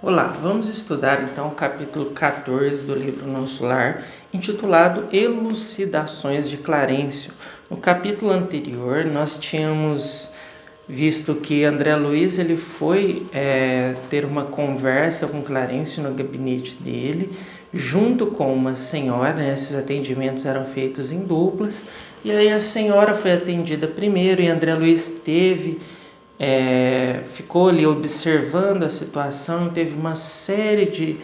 Olá, vamos estudar então o capítulo 14 do livro Nosso Lar, intitulado Elucidações de Clarencio. No capítulo anterior, nós tínhamos visto que André Luiz ele foi ter uma conversa com Clarencio no gabinete dele, junto com uma senhora, né? Esses atendimentos eram feitos em duplas, e aí a senhora foi atendida primeiro e André Luiz ficou ali observando a situação, teve uma série de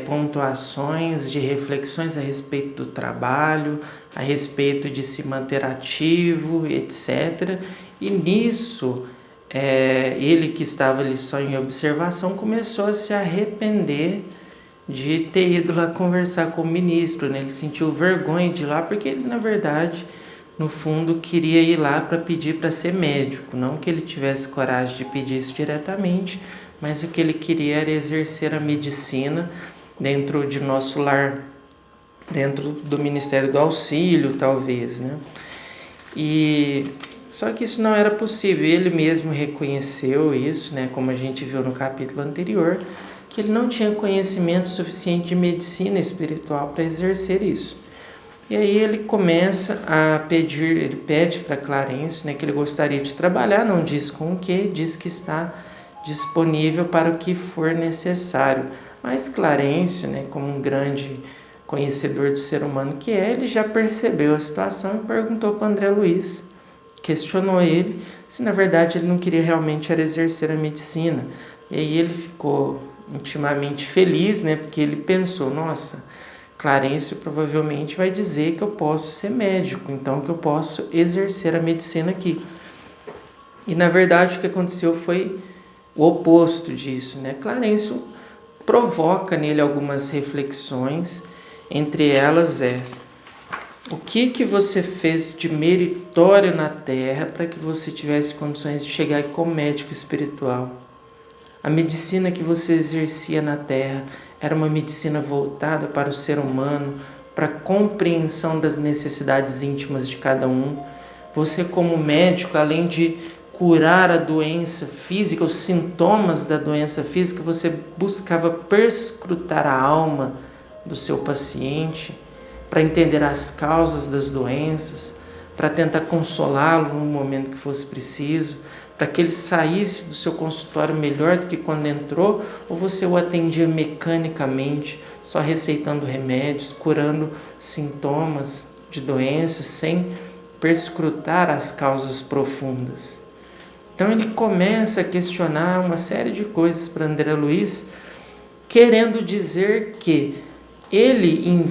pontuações, de reflexões a respeito do trabalho, a respeito de se manter ativo, etc. E nisso, ele que estava ali só em observação, começou a se arrepender de ter ido lá conversar com o ministro, né? Ele sentiu vergonha de ir lá, porque ele, na verdade, no fundo, queria ir lá para pedir para ser médico. Não que ele tivesse coragem de pedir isso diretamente, mas o que ele queria era exercer a medicina dentro de Nosso Lar, dentro do Ministério do Auxílio, talvez, né? Só que isso não era possível. Ele mesmo reconheceu isso, né? Como a gente viu no capítulo anterior, que ele não tinha conhecimento suficiente de medicina espiritual para exercer isso. E aí ele começa a pedir, ele pede para Clarencio, né, que ele gostaria de trabalhar, não diz com o que, diz que está disponível para o que for necessário. Mas Clarencio, né, como um grande conhecedor do ser humano que é, ele já percebeu a situação e perguntou para André Luiz, questionou ele se na verdade ele não queria realmente exercer a medicina. E aí ele ficou intimamente feliz, né, porque ele pensou, nossa, Clarencio provavelmente vai dizer que eu posso ser médico, então que eu posso exercer a medicina aqui. E na verdade o que aconteceu foi o oposto disso, né? Clarencio provoca nele algumas reflexões, entre elas o que você fez de meritório na Terra para que você tivesse condições de chegar como médico espiritual? A medicina que você exercia na Terra era uma medicina voltada para o ser humano, para a compreensão das necessidades íntimas de cada um. Você, como médico, além de curar a doença física, os sintomas da doença física, você buscava perscrutar a alma do seu paciente, para entender as causas das doenças, para tentar consolá-lo no momento que fosse preciso, para que ele saísse do seu consultório melhor do que quando entrou, ou você o atendia mecanicamente, só receitando remédios, curando sintomas de doenças, sem perscrutar as causas profundas. Então ele começa a questionar uma série de coisas para André Luiz, querendo dizer que ele em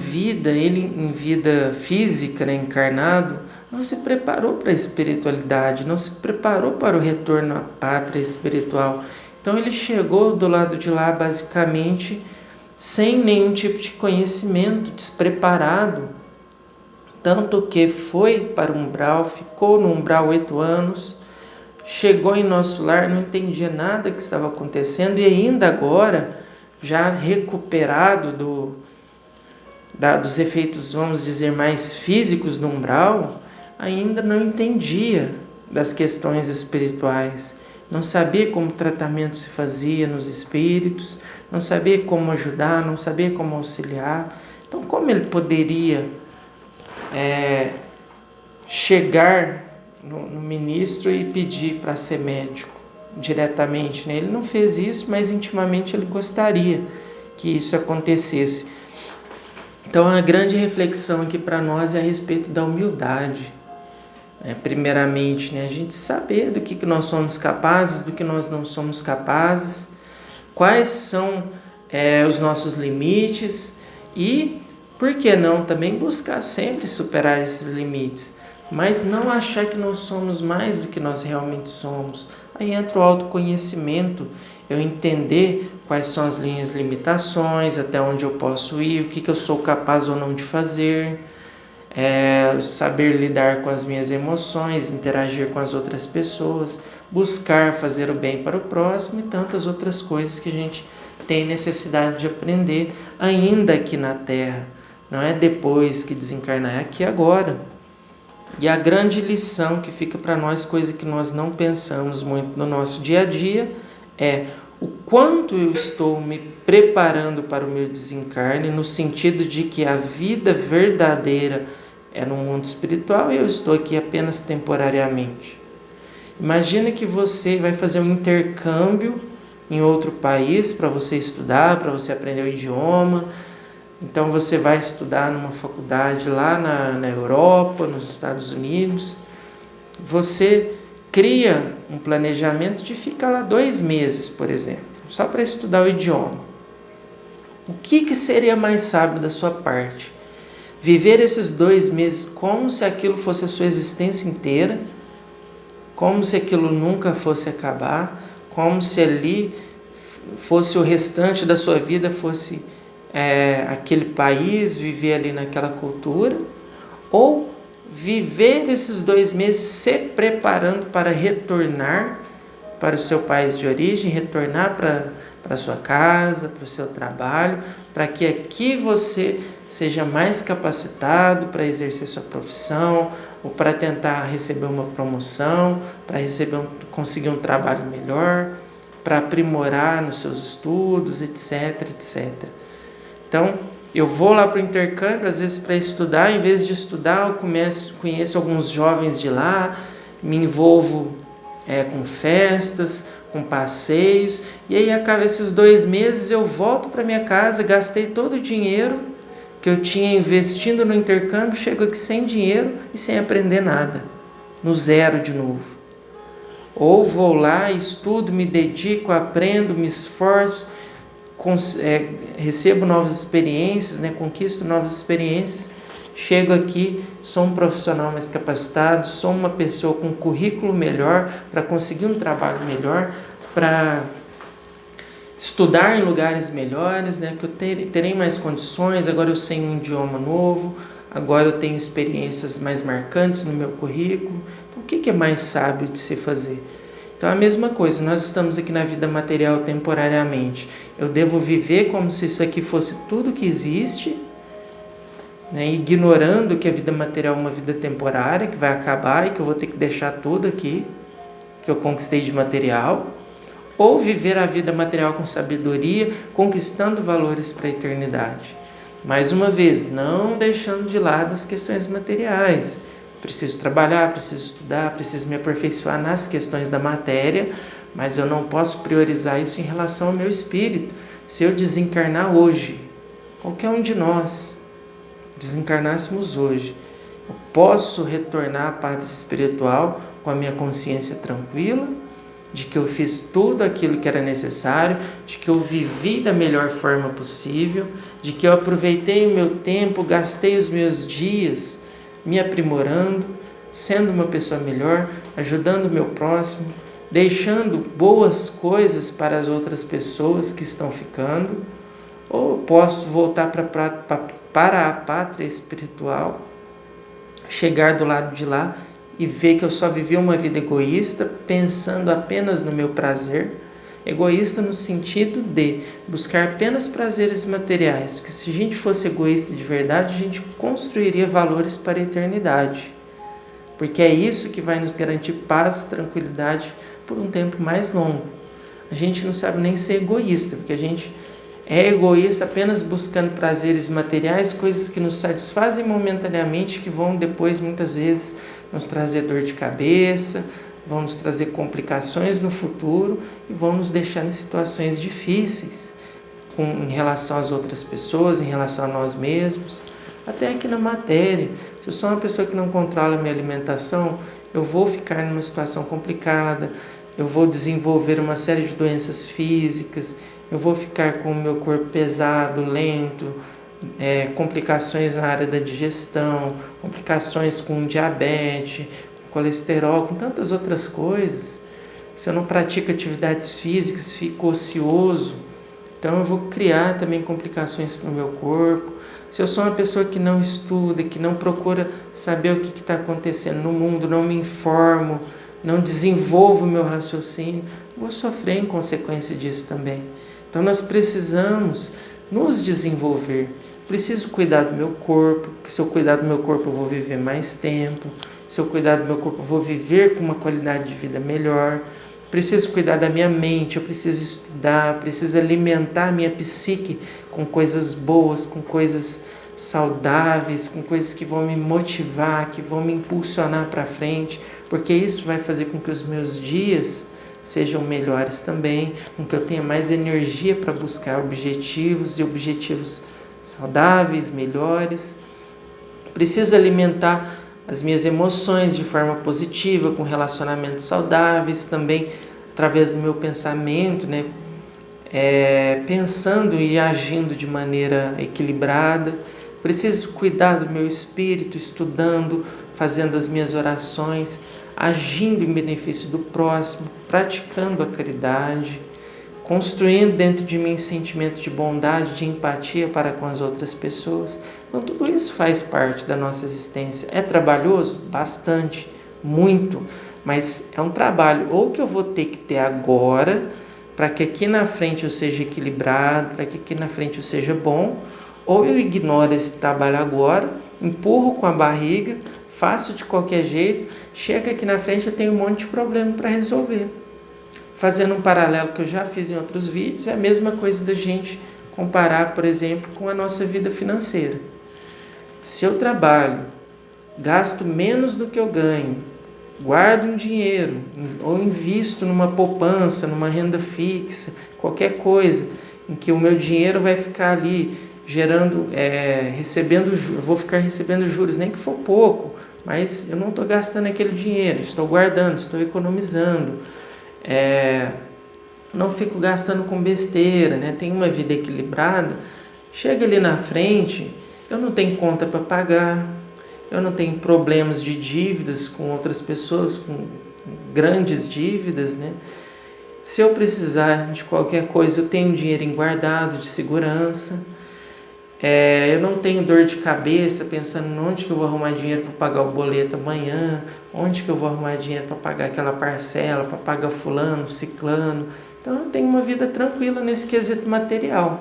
vida física, né, encarnado, não se preparou para a espiritualidade, não se preparou para o retorno à pátria espiritual. Então ele chegou do lado de lá basicamente sem nenhum tipo de conhecimento, despreparado. Tanto que foi para o umbral, ficou no umbral 8 anos, chegou em Nosso Lar, não entendia nada que estava acontecendo e ainda agora, já recuperado dos efeitos, vamos dizer, mais físicos do umbral, ainda não entendia das questões espirituais, não sabia como o tratamento se fazia nos espíritos, não sabia como ajudar, não sabia como auxiliar. Então, como ele poderia chegar no ministro e pedir para ser médico diretamente, né? Ele não fez isso, mas intimamente ele gostaria que isso acontecesse. Então, a grande reflexão aqui para nós é a respeito da humildade. Primeiramente, né, a gente saber do que nós somos capazes, do que nós não somos capazes, quais são os nossos limites e, por que não, também buscar sempre superar esses limites, mas não achar que nós somos mais do que nós realmente somos. Aí entra o autoconhecimento, eu entender quais são as minhas limitações, até onde eu posso ir, o que eu sou capaz ou não de fazer, saber lidar com as minhas emoções, interagir com as outras pessoas, buscar fazer o bem para o próximo e tantas outras coisas que a gente tem necessidade de aprender ainda aqui na Terra. Não é depois que desencarnar, é aqui agora. E a grande lição que fica para nós, coisa que nós não pensamos muito no nosso dia a dia, é o quanto eu estou me preparando para o meu desencarne, no sentido de que a vida verdadeira é no mundo espiritual e eu estou aqui apenas temporariamente. Imagina que você vai fazer um intercâmbio em outro país para você estudar, para você aprender o idioma. Então você vai estudar numa faculdade lá na Europa, nos Estados Unidos. Você cria um planejamento de ficar lá 2 meses, por exemplo, só para estudar o idioma. O que seria mais sábio da sua parte? Viver esses 2 meses como se aquilo fosse a sua existência inteira, como se aquilo nunca fosse acabar, como se ali fosse o restante da sua vida, fosse aquele país, viver ali naquela cultura, ou viver esses 2 meses se preparando para retornar para o seu país de origem, retornar para a sua casa, para o seu trabalho, para que aqui você seja mais capacitado para exercer sua profissão, ou para tentar receber uma promoção, para conseguir um trabalho melhor, para aprimorar nos seus estudos, etc, etc. Então, eu vou lá para o intercâmbio, às vezes para estudar, em vez de estudar, eu conheço alguns jovens de lá, me envolvo com festas, com passeios, e aí acaba esses 2 meses, eu volto para minha casa, gastei todo o dinheiro que eu tinha investindo no intercâmbio, chego aqui sem dinheiro e sem aprender nada, no zero de novo. Ou vou lá, estudo, me dedico, aprendo, me esforço, recebo novas experiências, conquisto novas experiências, chego aqui, sou um profissional mais capacitado, sou uma pessoa com um currículo melhor, para conseguir um trabalho melhor, para estudar em lugares melhores, que eu terei mais condições, agora eu sei um idioma novo, agora eu tenho experiências mais marcantes no meu currículo. Então, o que é mais sábio de se fazer? Então, a mesma coisa, nós estamos aqui na vida material temporariamente. Eu devo viver como se isso aqui fosse tudo que existe, ignorando que a vida material é uma vida temporária, que vai acabar e que eu vou ter que deixar tudo aqui, que eu conquistei de material, ou viver a vida material com sabedoria, conquistando valores para a eternidade. Mais uma vez, não deixando de lado as questões materiais. Preciso trabalhar, preciso estudar, preciso me aperfeiçoar nas questões da matéria, mas eu não posso priorizar isso em relação ao meu espírito. Se eu desencarnar hoje, qualquer um de nós desencarnássemos hoje, eu posso retornar à pátria espiritual com a minha consciência tranquila, de que eu fiz tudo aquilo que era necessário, de que eu vivi da melhor forma possível, de que eu aproveitei o meu tempo, gastei os meus dias me aprimorando, sendo uma pessoa melhor, ajudando o meu próximo, deixando boas coisas para as outras pessoas que estão ficando, ou posso voltar para a pátria espiritual, chegar do lado de lá e ver que eu só vivi uma vida egoísta, pensando apenas no meu prazer, egoísta no sentido de buscar apenas prazeres materiais, porque se a gente fosse egoísta de verdade, a gente construiria valores para a eternidade, porque é isso que vai nos garantir paz e tranquilidade por um tempo mais longo. A gente não sabe nem ser egoísta, porque a gente é egoísta apenas buscando prazeres materiais, coisas que nos satisfazem momentaneamente, que vão depois, muitas vezes, nos trazer dor de cabeça, vão nos trazer complicações no futuro e vão nos deixar em situações difíceis em relação às outras pessoas, em relação a nós mesmos, até aqui na matéria. Se eu sou uma pessoa que não controla a minha alimentação, eu vou ficar numa situação complicada, eu vou desenvolver uma série de doenças físicas, eu vou ficar com o meu corpo pesado, lento, complicações na área da digestão, complicações com diabetes, com colesterol, com tantas outras coisas. Se eu não pratico atividades físicas, fico ocioso, então eu vou criar também complicações para o meu corpo. Se eu sou uma pessoa que não estuda, que não procura saber o que está acontecendo no mundo, não me informo, não desenvolvo o meu raciocínio, vou sofrer em consequência disso também. Então nós precisamos nos desenvolver. Preciso cuidar do meu corpo, porque se eu cuidar do meu corpo eu vou viver mais tempo. Se eu cuidar do meu corpo eu vou viver com uma qualidade de vida melhor. preciso cuidar da minha mente, eu preciso estudar, preciso alimentar a minha psique com coisas boas, com coisas saudáveis, com coisas que vão me motivar, que vão me impulsionar para frente, porque isso vai fazer com que os meus dias sejam melhores também, com que eu tenha mais energia para buscar objetivos e objetivos saudáveis, melhores. Preciso alimentar as minhas emoções de forma positiva, com relacionamentos saudáveis, também através do meu pensamento, né? Pensando e agindo de maneira equilibrada. Preciso cuidar do meu espírito, estudando, fazendo as minhas orações, agindo em benefício do próximo, praticando a caridade, construindo dentro de mim sentimento de bondade, de empatia para com as outras pessoas. Então tudo isso faz parte da nossa existência. É trabalhoso? Bastante, muito, mas é um trabalho ou que eu vou ter que ter agora, para que aqui na frente eu seja equilibrado, para que aqui na frente eu seja bom, ou eu ignoro esse trabalho agora, empurro com a barriga, faço de qualquer jeito, chega aqui na frente eu tenho um monte de problema para resolver. Fazendo um paralelo que eu já fiz em outros vídeos, é a mesma coisa da gente comparar, por exemplo, com a nossa vida financeira. Se eu trabalho, gasto menos do que eu ganho, guardo um dinheiro ou invisto numa poupança, numa renda fixa, qualquer coisa, em que o meu dinheiro vai ficar ali gerando, recebendo, eu vou ficar recebendo juros, nem que for pouco, mas eu não estou gastando aquele dinheiro, estou guardando, estou economizando, não fico gastando com besteira, né? Tenho uma vida equilibrada. Chega ali na frente, eu não tenho conta para pagar, eu não tenho problemas de dívidas com outras pessoas, com grandes dívidas, né? Se eu precisar de qualquer coisa, eu tenho um dinheirinho guardado de segurança. Eu não tenho dor de cabeça pensando onde que eu vou arrumar dinheiro para pagar o boleto amanhã, onde que eu vou arrumar dinheiro para pagar aquela parcela, para pagar fulano, ciclano. Então eu tenho uma vida tranquila nesse quesito material.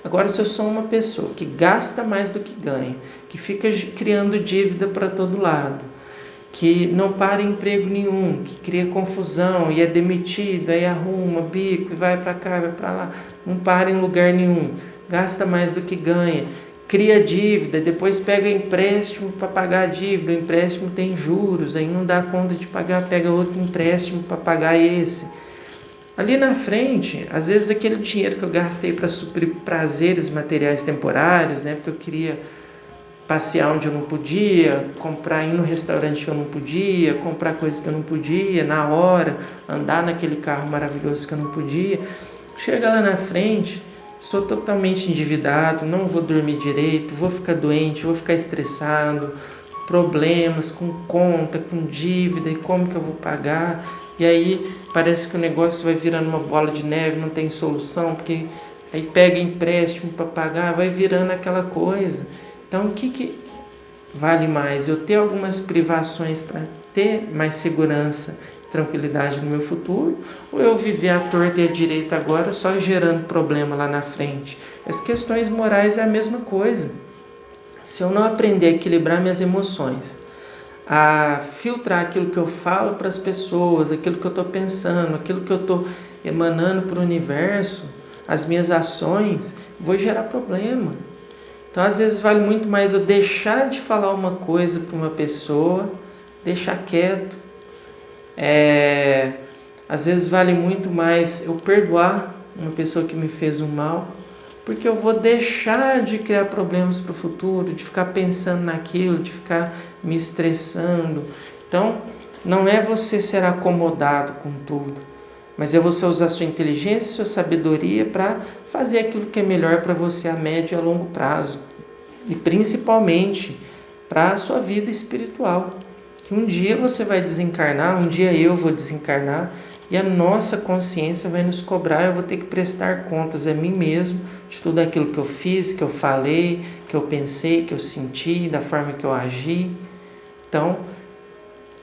Agora, se eu sou uma pessoa que gasta mais do que ganha, que fica criando dívida para todo lado, que não para em emprego nenhum, que cria confusão e é demitido, aí arruma bico e vai para cá, vai para lá, não para em lugar nenhum, gasta mais do que ganha, cria dívida, depois pega empréstimo para pagar a dívida, o empréstimo tem juros, aí não dá conta de pagar, pega outro empréstimo para pagar esse. Ali na frente, às vezes aquele dinheiro que eu gastei para suprir prazeres materiais temporários, né, porque eu queria passear onde eu não podia, ir no restaurante que eu não podia, comprar coisas que eu não podia, na hora, andar naquele carro maravilhoso que eu não podia. Chega lá na frente, estou totalmente endividado, não vou dormir direito, vou ficar doente, vou ficar estressado, problemas com conta, com dívida, e como que eu vou pagar? E aí parece que o negócio vai virando uma bola de neve, não tem solução, porque aí pega empréstimo para pagar, vai virando aquela coisa. Então o que vale mais? Eu ter algumas privações para ter mais segurança, tranquilidade no meu futuro, ou eu viver à torta e à direita agora, só gerando problema lá na frente? As questões morais é a mesma coisa. Se eu não aprender a equilibrar minhas emoções, a filtrar aquilo que eu falo para as pessoas, aquilo que eu estou pensando, aquilo que eu estou emanando para o universo, as minhas ações, vou gerar problema. Então, às vezes, vale muito mais eu deixar de falar uma coisa para uma pessoa, deixar quieto. Às vezes, vale muito mais eu perdoar uma pessoa que me fez um mal, porque eu vou deixar de criar problemas para o futuro, de ficar pensando naquilo, de ficar me estressando. Então, não é você ser acomodado com tudo, mas é você usar sua inteligência e sua sabedoria para fazer aquilo que é melhor para você a médio e a longo prazo. E principalmente para a sua vida espiritual. Que um dia você vai desencarnar, um dia eu vou desencarnar, e a nossa consciência vai nos cobrar, eu vou ter que prestar contas a mim mesmo de tudo aquilo que eu fiz, que eu falei, que eu pensei, que eu senti, da forma que eu agi. Então,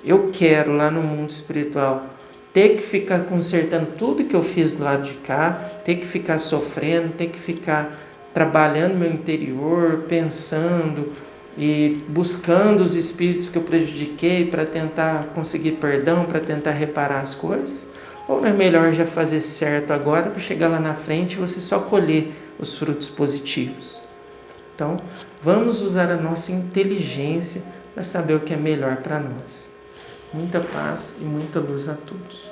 eu quero lá no mundo espiritual ter que ficar consertando tudo que eu fiz do lado de cá, ter que ficar sofrendo, ter que ficar trabalhando meu interior, pensando e buscando os espíritos que eu prejudiquei para tentar conseguir perdão, para tentar reparar as coisas? Ou não é melhor já fazer certo agora para chegar lá na frente e você só colher os frutos positivos? Então, vamos usar a nossa inteligência para saber o que é melhor para nós. Muita paz e muita luz a todos.